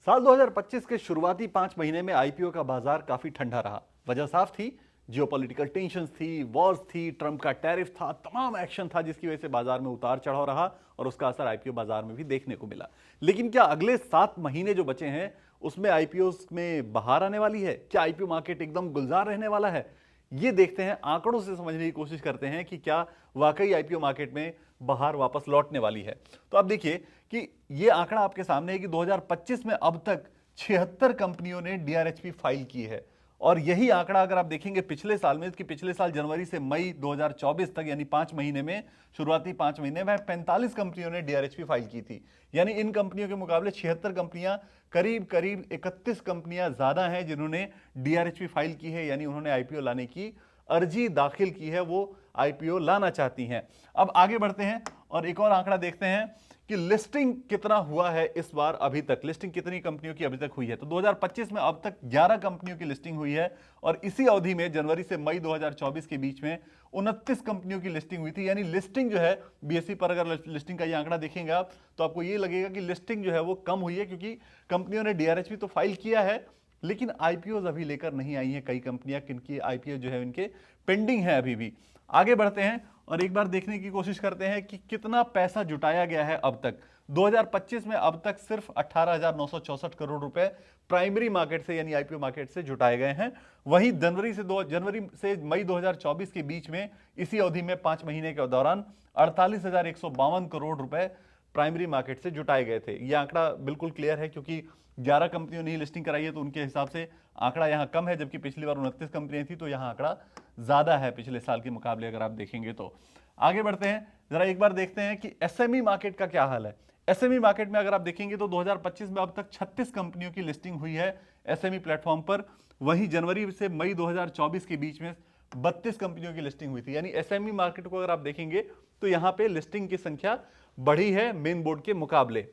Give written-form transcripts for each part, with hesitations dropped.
साल 2025 के शुरुआती 5 महीने में आईपीओ का बाजार काफी ठंडा रहा। वजह साफ थी, जियोपॉलिटिकल टेंशंस थी, वॉर्स थी, ट्रंप का टैरिफ था, तमाम एक्शन था जिसकी वजह से बाजार में उतार चढ़ाव रहा और उसका असर आईपीओ बाजार में भी देखने को मिला। लेकिन क्या अगले 7 महीने जो बचे हैं उसमें आईपीओ में बहार आने वाली है? क्या आईपीओ मार्केट एकदम गुलजार रहने वाला है? ये देखते हैं, आंकड़ों से समझने की कोशिश करते हैं कि क्या वाकई आईपीओ मार्केट में बहार वापस लौटने वाली है। तो आप देखिए कि ये आंकड़ा आपके सामने है कि 2025 में अब तक 76 कंपनियों ने डीआरएचपी फाइल की है। और यही आंकड़ा अगर आप देखेंगे पिछले साल में, कि पिछले साल जनवरी से मई 2024 तक यानी 5 महीने में, शुरुआती 5 महीने में 45 कंपनियों ने डीआरएचपी फाइल की थी। यानी इन कंपनियों के मुकाबले 76 कंपनियां, करीब करीब 31 कंपनियां ज्यादा हैं जिन्होंने डीआरएचपी फाइल की है, यानी उन्होंने आईपीओ लाने की अर्जी दाखिल की है, वो आईपीओ लाना चाहती हैं। अब आगे बढ़ते हैं और एक और आंकड़ा देखते हैं कि लिस्टिंग कितना हुआ है इस बार। अभी तक लिस्टिंग कितनी कंपनियों की अभी तक हुई है? तो 2025 में अब तक 11 कंपनियों की लिस्टिंग हुई है और इसी अवधि में जनवरी से मई 2024 के बीच में 29 कंपनियों की लिस्टिंग हुई थी। यानी लिस्टिंग जो है बीएसई पर, अगर लिस्टिंग का ये आंकड़ा देखेंगे आप तो आपको ये लगेगा कि लिस्टिंग जो है वो कम हुई है, क्योंकि कंपनियों ने डीआरएचपी तो फाइल किया है लेकिन आईपीओ अभी लेकर नहीं आई हैं कई कंपनियां, किनकी आईपीओ जो है इनके पेंडिंग है अभी भी। आगे बढ़ते हैं और एक बार देखने की कोशिश करते हैं कि कितना पैसा जुटाया गया है अब तक। 2025 में अब तक सिर्फ 18,964 करोड़ रुपए प्राइमरी मार्केट से यानी आईपीओ मार्केट से जुटाए गए हैं। वहीं जनवरी से मई 2024 के बीच में, इसी अवधि में 5 महीने के दौरान 48,152 करोड़ रुपए प्राइमरी मार्केट से जुटाए गए थे। यह आंकड़ा बिल्कुल क्लियर है क्योंकि 11 कंपनियों ने लिस्टिंग कराई है, तो उनके हिसाब से आंकड़ा यहां कम है, जबकि पिछली बार 29 कंपनियां थी, तो यहां आंकड़ा ज्यादा है पिछले साल के मुकाबले अगर आप देखेंगे तो। आगे बढ़ते हैं, जरा एक बार देखते हैं कि एसएमई मार्केट का क्या हाल है। एसएमई मार्केट में अगर आप देखेंगे तो 2025 में अब तक 36 कंपनियों की लिस्टिंग हुई है एसएमई प्लेटफॉर्म पर। वहीं जनवरी से मई 2024 के बीच में 32 कंपनियों की लिस्टिंग हुई थी। यानी एसएमई मार्केट को अगर आप देखेंगे तो यहां पे लिस्टिंग की संख्या बढ़ी है मेन बोर्ड के मुकाबले।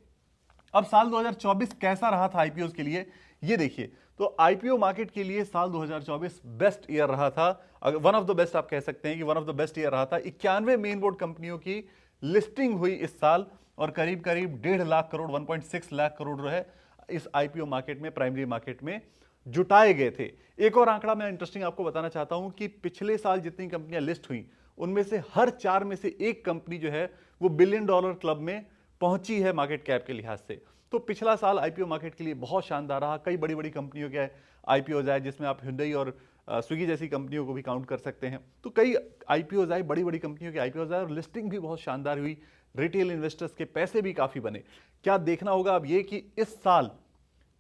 अब साल 2024 कैसा रहा था आईपीओ के लिए, ये देखिए। तो आईपीओ मार्केट के लिए साल 2024 बेस्ट ईयर रहा था, वन ऑफ द बेस्ट आप कह सकते हैं कि one of the best year रहा था। 91 मेन बोर्ड कंपनियों की लिस्टिंग हुई इस साल और करीब करीब 1.5 लाख करोड़, 1.6 लाख करोड़ जो है इस आईपीओ मार्केट में, प्राइमरी मार्केट में जुटाए गए थे। एक और आंकड़ा मैं इंटरेस्टिंग आपको बताना चाहता हूं कि पिछले साल जितनी कंपनियां लिस्ट हुई उनमें से हर 4 में से एक कंपनी जो है वो $1 बिलियन क्लब में पहुंची है मार्केट कैप के लिहाज से। तो पिछला साल आईपीओ मार्केट के लिए बहुत शानदार रहा। कई बड़ी बड़ी कंपनियों के आईपीओ आए, जिसमें आप Hyundai और स्विगी जैसी कंपनियों को भी काउंट कर सकते हैं। तो कई आईपीओ आए, बड़ी बड़ी कंपनियों के आईपीओ आए और लिस्टिंग भी बहुत शानदार हुई। रिटेल इन्वेस्टर्स के पैसे भी काफी बने। क्या देखना होगा अब ये कि इस साल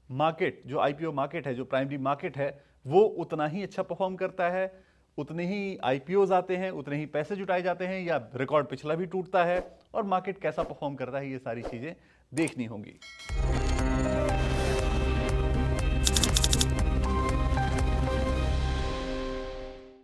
मार्केट, जो आईपीओ मार्केट है, जो प्राइमरी मार्केट है, वो उतना ही अच्छा परफॉर्म करता है, उतने ही आईपीओ आते हैं, उतने ही पैसे जुटाए जाते हैं, या रिकॉर्ड पिछला भी टूटता है, और मार्केट कैसा परफॉर्म करता है, ये सारी चीजें देखनी होंगी।